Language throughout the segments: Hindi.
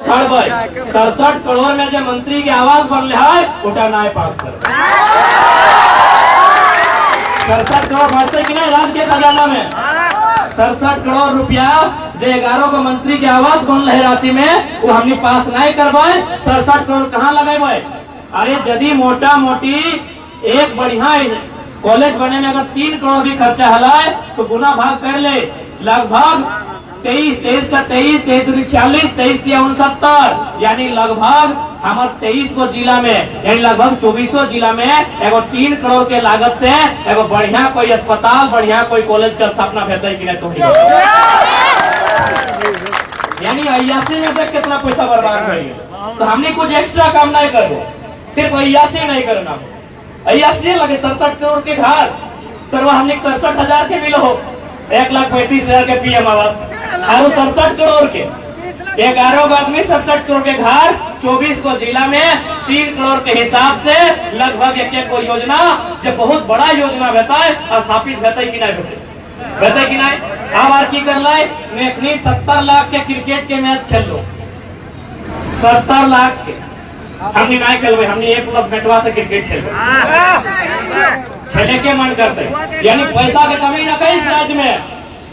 67 करोड़ में जो मंत्री के आवास बनले है उठा नाय पास कर 67 करोड़ बढ़ते कि नहीं राज्य के खजाना में 67 करोड़ रुपया जो 11 को मंत्री के आवास बनल है रांची में वो हमने पास नहीं करवाए 67 करोड़ कहाँ लगाए। अरे यदि मोटा मोटी एक बढ़िया कॉलेज बने में अगर 3 करोड़ भी खर्चा हलाए तो गुना भाग कर ले लगभग 23 का 23 46 23 या 69 यानी लगभग हमारे 23 को जिला में यानी लगभग 24 जिला में एगो 3 करोड़ के लागत से एगो बढ़िया कोई अस्पताल बढ़िया कोई कॉलेज का स्थापना भेटे कि नहीं तो यानी 81 में से कितना पैसा बर्बाद करेंगे। तो हमने कुछ एक्स्ट्रा काम नहीं करना, सिर्फ 81 नहीं करना 81 लगे 67 करोड़ के घर सर्व हमने 67,000 के मिलो 1,35,000 के पीएम आवास और 67 करोड़ के 11 आदमी 67 करोड़ के घर 24 को जिला में 3 करोड़ के हिसाब से लगभग एक को योजना जो बहुत बड़ा योजना रहता है स्थापित रहता है कि नहीं रहता कि नहीं। अब आर की कर लाए 70 लाख के क्रिकेट के मैच खेल लो 70 लाख के हमने नहीं खेलवे हमने 1 लाख बैटवा से क्रिकेट खेले के मन करते यानी पैसा के कमी न कहे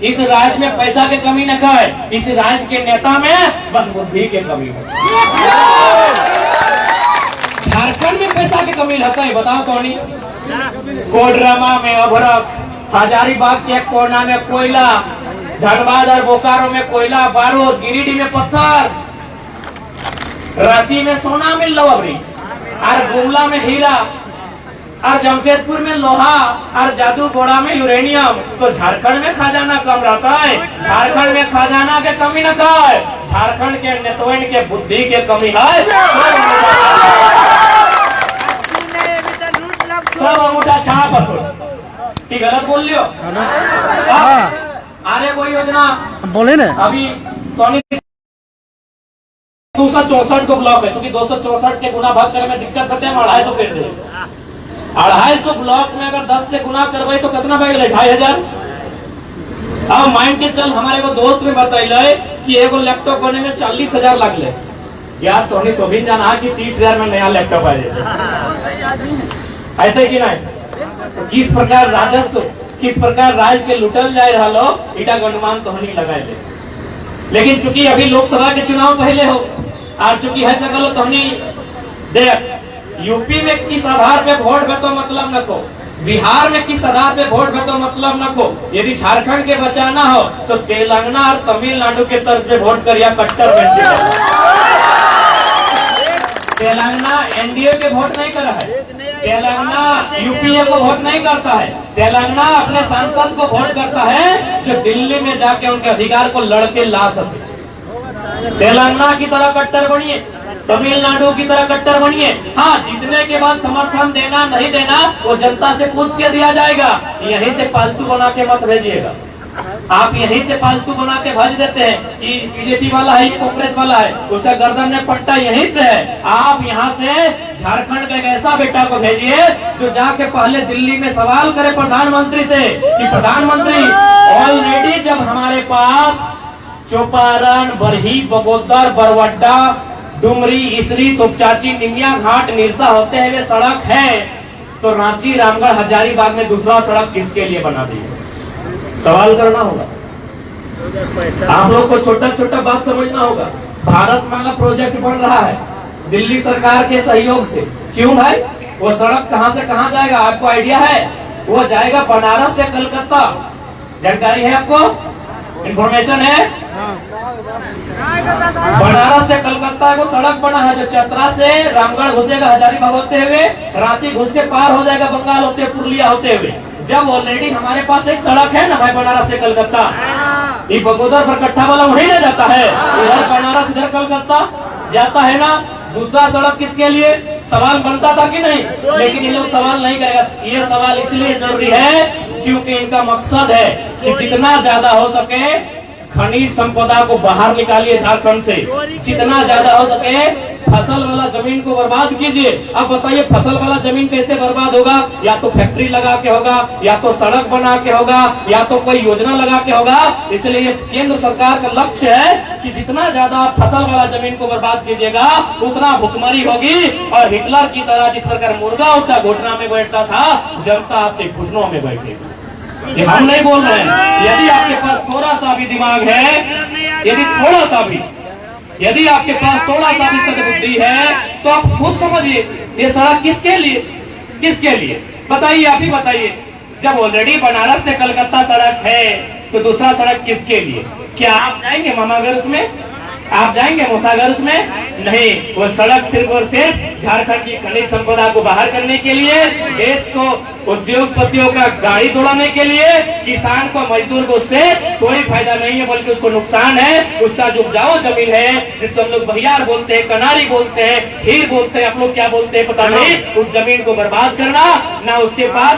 इस राज्य में पैसा के कमी न कहे इस राज्य के नेता में बस बुद्धि के कमी है। झारखंड में पैसा के कमी रहता है बताओ कौन कोडरमा में अभरक हजारीबाग के कोना में कोयला धनबाद और बोकारो में कोयला बारूद गिरिडीह में पत्थर रांची में सोना मिल लो अबरी और गुमला में हीरा और जमशेदपुर में लोहा और जादूगोड़ा में यूरेनियम। तो झारखंड में खजाना कम रहता है, झारखंड में खजाना के कमी न है, झारखंड के नेतवन के बुद्धि के कमी है। सब अंगूठा छाप की गलत बोल लियो। अरे कोई योजना बोले ना अभी 264 को ब्लॉक है, क्योंकि 264 के गुना भाग करने में दिक्कत करते हैं 250 कर दे 250 ब्लॉक में अगर 10 से गुना करवाई तो कितना बैग 2,500। अब माइंड के चल हमारे को दोस्त में बताइए कि एगो लैपटॉप बने में 40,000 लग ले यार तो नहीं सोभिन जाना कि 30,000 में नया लैपटॉप आ जाए ऐसे कि नहीं। किस प्रकार राजस्व किस प्रकार राज्य के लुटल जाए रहा लो इटा अनुमान तो नहीं लगाए ले। लेकिन चूंकि अभी लोकसभा के चुनाव पहले हो और चूंकि है सकल तो नहीं देख यूपी में किस आधार पे वोट भेटो मतलब न को, बिहार में किस आधार पे वोट भेटो मतलब न को। यदि झारखंड के बचाना हो तो तेलंगाना और तमिलनाडु के तर्ज पे वोट करिया कट्टर तेलंगाना एनडीए के वोट नहीं करा है, तेलंगाना यूपीए को वोट नहीं करता है, तेलंगाना अपने सांसद को वोट करता है जो दिल्ली में जाके उनके अधिकार को लड़के ला सके। तेलंगाना की तरह कट्टर बनिए, तमिलनाडु की तरह कट्टर बनिए। हाँ जीतने के बाद समर्थन देना नहीं देना वो जनता से पूछ के दिया जाएगा, यहीं से फालतू बना के मत भेजिएगा। आप यहीं से फालतू बना के भेज देते हैं कि बीजेपी वाला है कांग्रेस वाला है उसका गर्दन में पट्टा यहीं से है। आप यहाँ से झारखंड का एक ऐसा बेटा को भेजिए जो जाके पहले दिल्ली में सवाल करे प्रधानमंत्री से कि प्रधानमंत्री ऑलरेडी जब हमारे पास चौपारण बरही बगोदर बरवड्डा डुमरी इसरी तोपचाची निमिया घाट निरसा होते हुए सड़क है तो रांची रामगढ़ हजारीबाग में दूसरा सड़क किसके लिए बना दी। सवाल करना होगा आप लोग को, छोटा छोटा बात समझना होगा। भारत माला प्रोजेक्ट बन रहा है दिल्ली सरकार के सहयोग से। क्यों भाई वो सड़क कहां से कहां जाएगा आपको आइडिया है? वो जाएगा बनारस से कलकत्ता। जानकारी है आपको? इंफॉर्मेशन है? बनारस से कलकत्ता को सड़क बना है जो चतरा से रामगढ़ घुसेगा हजारीबाग होते हुए रांची घुस के पार हो जाएगा बंगाल होते पुरलिया होते हुए। जब ऑलरेडी हमारे पास एक सड़क है ना भाई बनारस से कलकत्ता, ये बगोदर बरकट्ठा वाला वही ना जाता है, इधर बनारस इधर कलकत्ता जाता है ना। दूसरा सड़क किसके लिए सवाल बनता था कि नहीं, लेकिन ये लोग सवाल नहीं करेगा। ये सवाल इसलिए जरूरी है क्योंकि इनका मकसद है कि जितना ज्यादा हो सके खनिज संपदा को बाहर निकालिए झारखंड से, जितना ज्यादा हो सके फसल वाला जमीन को बर्बाद कीजिए। अब बताइए फसल वाला जमीन कैसे बर्बाद होगा? या तो फैक्ट्री लगा के होगा, या तो सड़क बना के होगा, या तो कोई योजना लगा के होगा। इसलिए केंद्र सरकार का लक्ष्य है कि जितना ज्यादा फसल वाला जमीन को बर्बाद कीजिएगा उतना भुखमरी होगी। और हिटलर की तरह जिस प्रकार मुर्गा उसका घुटना में बैठता था, जनता आपके घुटनों में बैठेगी। ये हम नहीं बोल रहे हैं। यदि आपके पास थोड़ा सा भी दिमाग है, यदि थोड़ा सा भी, यदि आपके पास थोड़ा सा भी सद्बुद्धि है, तो आप खुद समझिए ये सड़क किसके लिए, किसके लिए बताइए, आप ही बताइए। जब ऑलरेडी बनारस से कलकत्ता सड़क है तो दूसरा सड़क किसके लिए? क्या आप जाएंगे मामागर उसमें? आप जाएंगे मूसागर उसमें? नहीं। वो सड़क सिर्फ और सिर्फ झारखंड की खनिज संपदा को बाहर करने के लिए, देश को उद्योगपतियों का गाड़ी दौड़ाने के लिए, किसान को मजदूर को उससे कोई फायदा नहीं है, बल्कि उसको नुकसान है। उसका जो उपजाऊ जमीन है, जिसको हम लोग बहियार बोलते हैं, कनारी बोलते हैं, हीर बोलते हैं, आप लोग क्या बोलते हैं पता नहीं, उस जमीन को बर्बाद करना। ना उसके पास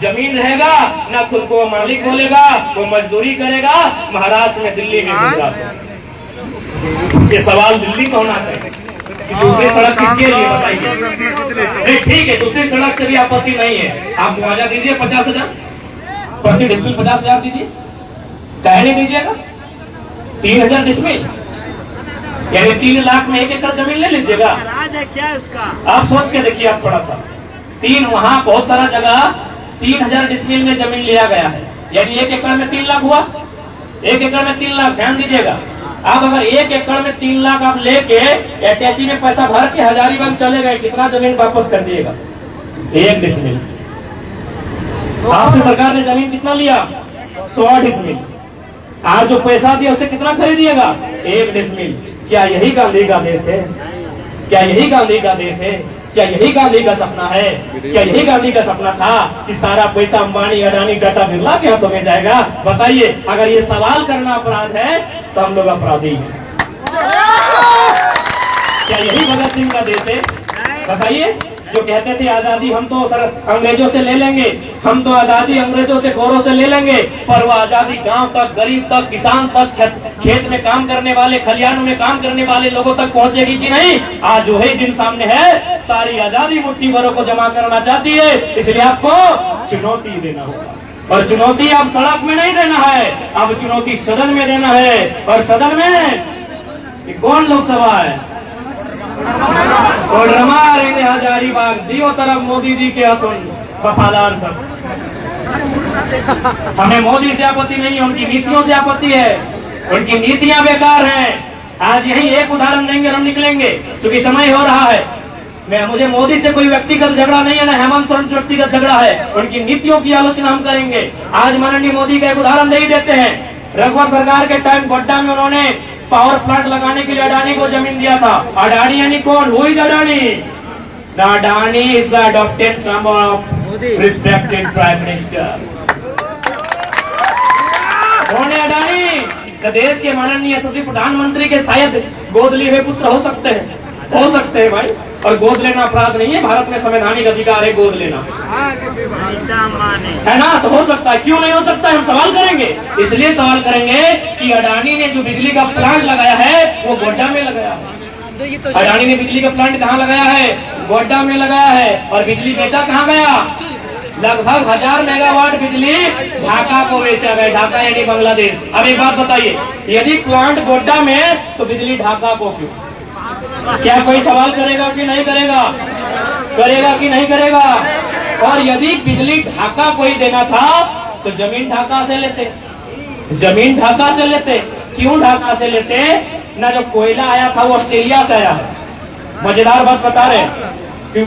जमीन रहेगा, ना खुद को मालिक बोलेगा, वो मजदूरी करेगा महाराष्ट्र में, दिल्ली में गुजरात। ये सवाल दिल्ली को होना है कि दूसरी सड़क किसके लिए बताइए। ठीक है, दूसरी सड़क से भी आपत्ति नहीं है, आप मुआवजा दीजिए 50,000 प्रति डिसमिल, 50,000 दीजिए। काहे नहीं दीजिएगा? 3,000 डिसमिल यानी 3 लाख में 1 एकड़ जमीन ले लीजिएगा। क्या उसका आप सोच के देखिए, आप थोड़ा सा वहाँ बहुत सारा जगह 3,000 डिसमिल में जमीन लिया गया है, यानी 1 एकड़ में 3 लाख हुआ। 1 एकड़ में 3 लाख, ध्यान दीजिएगा। आप अगर 1 एकड़ में 3 लाख आप लेके अटैची में पैसा भर के हजारीबाग चले गए, कितना जमीन वापस कर दिएगा? 1 डिसमिल। आपसे सरकार ने जमीन कितना लिया? 100 डिसमिल। आज जो पैसा दिया उससे कितना खरीदिएगा? 1 डिसमिल। क्या यही गांधी का देश है? क्या यही गांधी का देश है? क्या यही गांधी का सपना है? क्या यही गांधी का सपना था कि सारा पैसा अंबानी, अडानी, टाटा, बिरला के हाथों में जाएगा? बताइए, अगर ये सवाल करना अपराध है तो हम लोग अपराधी हैं। क्या यही भगत सिंह का देश है? बताइए, जो कहते थे आजादी हम तो सर अंग्रेजों से ले लेंगे, हम तो आजादी अंग्रेजों से, गोरों से ले लेंगे, पर वो आजादी गांव तक, गरीब तक, किसान तक, खेत में काम करने वाले, खलिहानों में काम करने वाले लोगों तक पहुंचेगी कि नहीं? आज वही दिन सामने है, सारी आजादी मुट्ठी भरों को जमा करना चाहती है। इसलिए आपको चुनौती देना होगा, और चुनौती अब सड़क में नहीं देना है, अब चुनौती सदन में देना है। और सदन में कौन लोकसभा है? और रमा रहेंगे हजारीबाग, दियो तरफ मोदी जी के हाथों वफादार सब। हमें मोदी से आपत्ति नहीं है, उनकी नीतियों से आपत्ति है। उनकी नीतियां बेकार हैं। आज यही एक उदाहरण देंगे, हम निकलेंगे, क्योंकि समय हो रहा है। मुझे मोदी से कोई व्यक्तिगत झगड़ा नहीं है, ना हेमंत सोरेन से व्यक्तिगत झगड़ा है। उनकी नीतियों की आलोचना हम करेंगे। आज माननीय मोदी का एक उदाहरण दे देते हैं। रघुवर सरकार के टाइम गोड्डा में उन्होंने पावर प्लांट लगाने के लिए अडानी को जमीन दिया था। अडानी यानी कौन? Who is Adani? The Adani is the adopted son of respected prime minister. कौन है अडानी? देश के माननीय यशस्वी प्रधानमंत्री के शायद गोद लिए हुए पुत्र हो सकते हैं, हो सकते हैं भाई। और गोद लेना अपराध नहीं है, भारत में संवैधानिक अधिकार है गोद लेना, है ना? तो हो सकता है, क्यों नहीं हो सकता है? हम सवाल करेंगे। इसलिए सवाल करेंगे कि अडानी ने जो बिजली का प्लांट लगाया है वो गोड्डा में लगाया है। अडानी ने बिजली का प्लांट कहाँ लगाया है? गोड्डा में लगाया है। और बिजली बेचा कहाँ गया? लगभग 1000 मेगावाट बिजली ढाका को बेचा गया। ढाका यानी बांग्लादेश। अब एक बात बताइए, यदि प्लांट गोड्डा में तो बिजली ढाका को क्यों? क्या कोई सवाल करेगा कि नहीं करेगा? करेगा कि नहीं करेगा? और यदि बिजली ढाका को ही देना था तो जमीन ढाका से लेते, जमीन ढाका से लेते। क्यों ढाका से लेते? ना जो कोयला आया था वो ऑस्ट्रेलिया से आया है। मजेदार बात बता रहे हैं। क्यों?